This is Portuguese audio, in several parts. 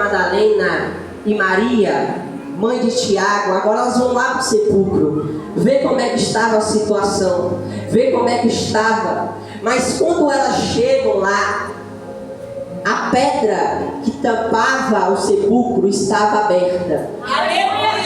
Madalena e Maria, mãe de Tiago, agora elas vão lá para o sepulcro, ver como é que estava a situação, ver como é que estava. Mas quando elas chegam lá, a pedra que tampava o sepulcro estava aberta.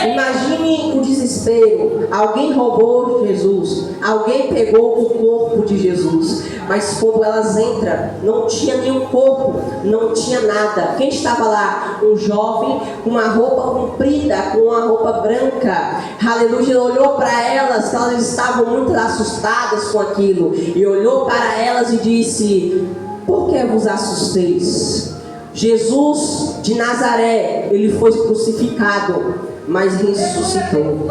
Imagine o desespero. Alguém roubou Jesus, alguém pegou o corpo de Jesus. Mas quando elas entram, não tinha nenhum corpo, não tinha nada. Quem estava lá? Um jovem com uma roupa comprida, com uma roupa branca. Aleluia. Olhou para elas, que elas estavam muito assustadas com aquilo, e olhou para elas e disse: por que vos assusteis? Jesus de Nazaré, ele foi crucificado, mas ressuscitou.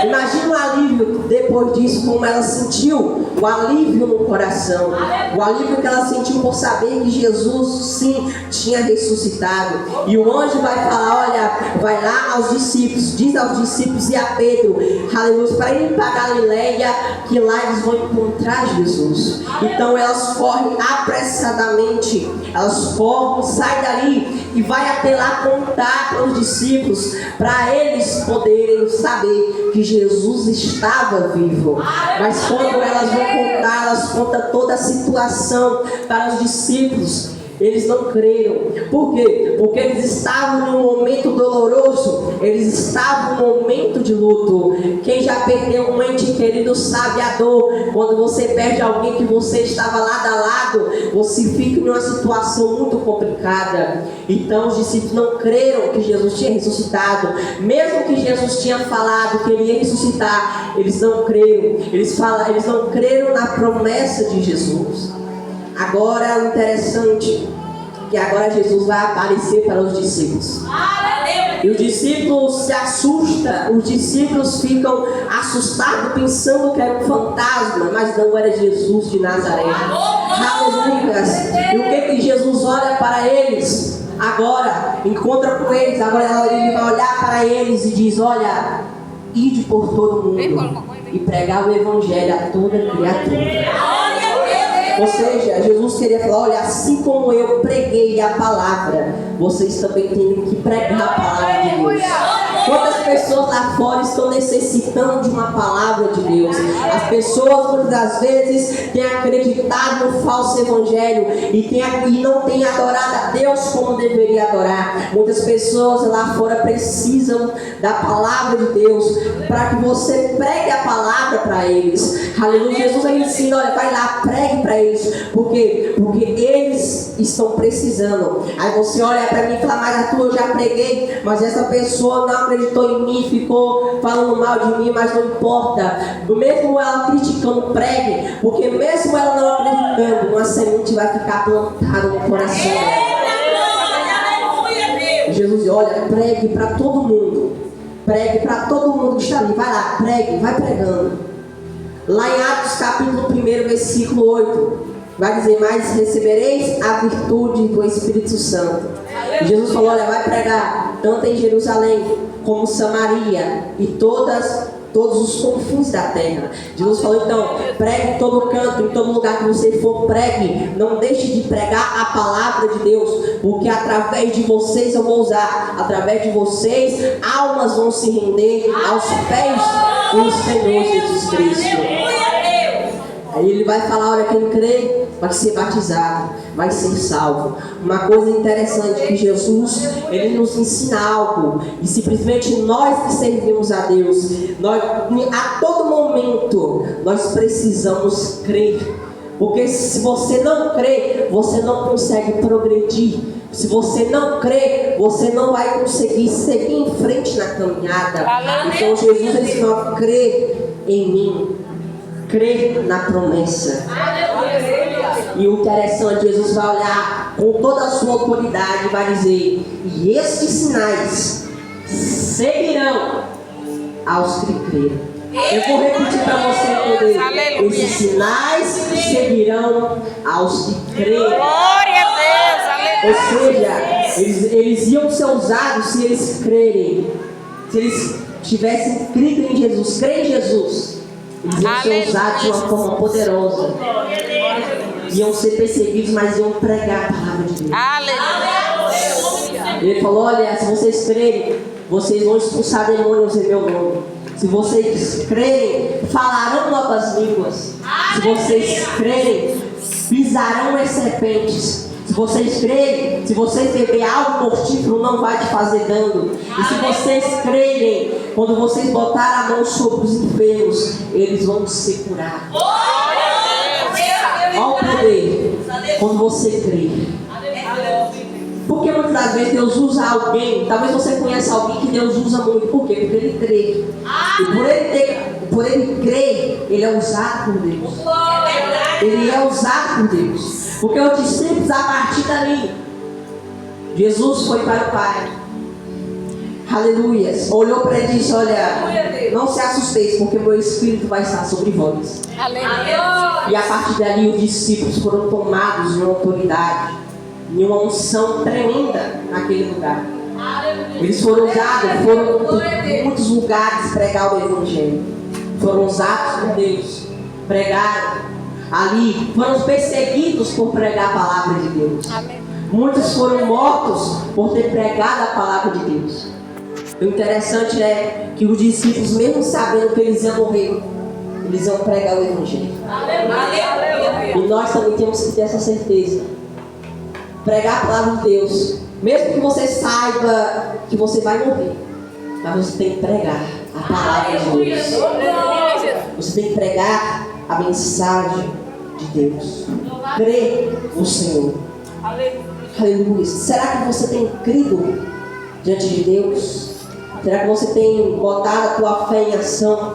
Imagina o alívio depois disso, como ela sentiu o alívio no coração, o alívio que ela sentiu por saber que Jesus sim tinha ressuscitado. E o anjo vai falar: olha, vai lá aos discípulos, diz aos discípulos e a Pedro, aleluia, para irem para Galileia, que lá eles vão encontrar Jesus. Então elas correm apressadamente, elas correm, saem dali e vai até lá contar para os discípulos, para eles poderem saber que Jesus estava vivo. Mas quando elas vão contar, elas contam toda a situação para os discípulos. Eles não creram. Por quê? Porque eles estavam num momento doloroso. Eles estavam num momento de luto. Quem já perdeu um ente querido sabe a dor. Quando você perde alguém que você estava lado a lado, você fica numa situação muito complicada. Então os discípulos não creram que Jesus tinha ressuscitado. Mesmo que Jesus tinha falado que ele ia ressuscitar, eles não creram. Eles não creram na promessa de Jesus. Agora o interessante é que agora Jesus vai aparecer para os discípulos. E os discípulos se assustam, os discípulos ficam assustados pensando que era um fantasma, mas não, era Jesus de Nazaré. Aleluia! E o que Jesus olha para eles? Agora, encontra com eles, agora ele vai olhar para eles e diz: olha, ide por todo mundo e pregar o evangelho a toda criatura. Ou seja, Jesus queria falar: olha, assim como eu preguei a palavra, vocês também têm que pregar a palavra de Deus. Quantas pessoas lá fora estão necessitando de uma palavra de Deus? As pessoas muitas das vezes têm acreditado no falso evangelho e não têm adorado a Deus como deveria adorar. Muitas pessoas lá fora precisam da palavra de Deus para que você pregue a palavra para eles. Aleluia. Jesus ensina: olha, vai lá, pregue para eles. Por quê? Porque eles estão precisando. Aí você olha para mim e fala: mas Arthur, eu já preguei, mas essa pessoa não acreditou em mim, ficou falando mal de mim. Mas não importa, mesmo ela criticando, pregue, porque mesmo ela não acreditando, uma semente vai ficar plantada no coração dela. Jesus diz: olha, pregue para todo mundo, pregue para todo mundo que está ali. Vai lá, pregue, vai pregando. Lá em Atos capítulo 1, versículo 8, vai dizer: mas recebereis a virtude do Espírito Santo. E Jesus falou: olha, vai pregar tanto em Jerusalém como Samaria e todos os confins da terra. Jesus falou: então, pregue em todo canto, em todo lugar que você for, pregue. Não deixe de pregar a palavra de Deus, porque através de vocês eu vou usar. Através de vocês, almas vão se render aos pés do Senhor Jesus Cristo. Aí ele vai falar: olha, quem crê vai ser batizado, vai ser salvo. Uma coisa interessante é que Jesus, ele nos ensina algo, e simplesmente nós que servimos a Deus, a todo momento nós precisamos crer. Porque se você não crê, você não consegue progredir. Se você não crê, você não vai conseguir seguir em frente na caminhada. Então Jesus ensinou a crer em mim, crer na promessa. E o interessante, Jesus vai olhar com toda a sua autoridade e vai dizer: e estes sinais seguirão aos que crerem. Eu vou repetir para você entender. Esses sinais seguirão aos que crerem. Glória a Deus, aleluia. Ou seja, eles iam ser usados se eles crerem. Se eles tivessem crido em Jesus, crer em Jesus, eles iam ser usados de uma forma poderosa. Iam ser perseguidos, mas iam pregar a palavra de Deus. Aleluia. Ele falou: olha, se vocês crerem, vocês vão expulsar demônios em meu nome. Se vocês crerem, falarão novas línguas. Se vocês crerem, pisarão as serpentes. Se vocês crerem, se vocês beber algo mortífero, não vai te fazer dano. E se vocês crerem, quando vocês botarem a mão sobre os enfermos, eles vão ser curados. Olha o poder quando você crê. Porque muitas das vezes Deus usa alguém, talvez você conheça alguém que Deus usa muito. Por quê? Porque ele crê. E por ele crer, ele é usado por Deus. Ele é usado por Deus. Porque eu disse sempre, a partir dali, Jesus foi para o Pai. Aleluia. Olhou para ele e disse: olha, não se assusteis, porque meu Espírito vai estar sobre vós. Aleluia. E a partir dali os discípulos foram tomados de uma autoridade, de uma unção tremenda naquele lugar. Eles foram usados, foram em muitos lugares pregar o Evangelho. Foram usados por Deus, pregaram ali, foram perseguidos por pregar a palavra de Deus. Amém. Muitos foram mortos por ter pregado a palavra de Deus. O interessante é que os discípulos, mesmo sabendo que eles iam morrer, eles iam pregar o Evangelho. Aleluia. E nós também temos que ter essa certeza. Pregar a palavra de Deus, mesmo que você saiba que você vai morrer, mas você tem que pregar a palavra de Deus. Você tem que pregar a mensagem de Deus. Crê no Senhor. Aleluia. Será que você tem crido diante de Deus? Será que você tem botado a tua fé em ação?